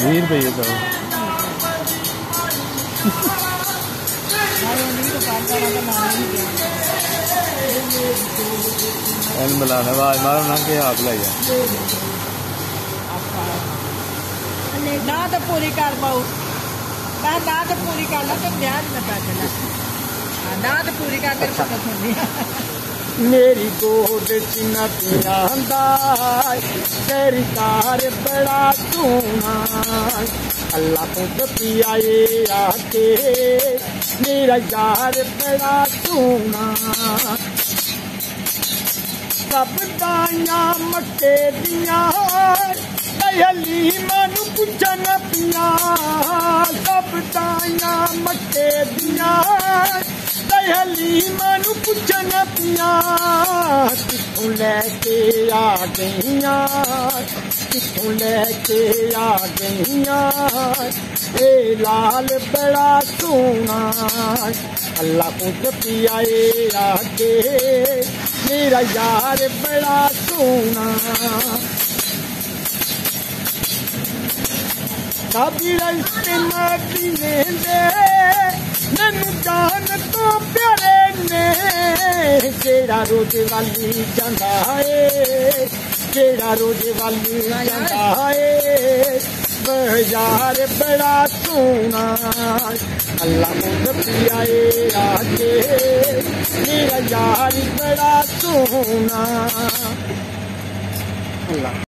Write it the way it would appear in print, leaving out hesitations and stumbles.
₹20 का मिलाने आवाज मारो ना कि आप लाइए ना तो पूरी कर पाऊ ना तो पूरी कर ला तो ध्यान में पता चला ना तो पूरी कर मेरे पता सुननी मेरी गोद चिन्ह पियांदा तेरी कार बड़ा सोना अल्लाह को पियाए आके मेरा यार बड़ा सोना सब दाइयां मक्के दियां दयाली मानू पुछन पिया सब दाइयां मक्के दियां दयाली मानू पुछन पिया किथों लैके आ गईयां किथों लैके आ गईयां ए लाल बड़ा सोना अल्लाह को पियाए आके मेरा यार बड़ा सोना कभी रस्ते मदीने दे मैनू जान तो प्यारे ने जेड़ा रोज वाली जांदा है जेड़ा रोज वाली जांदा है यार बड़ा सोना अल्लाह को पियाए आके मेरा यार बड़ा सोना अल्लाह।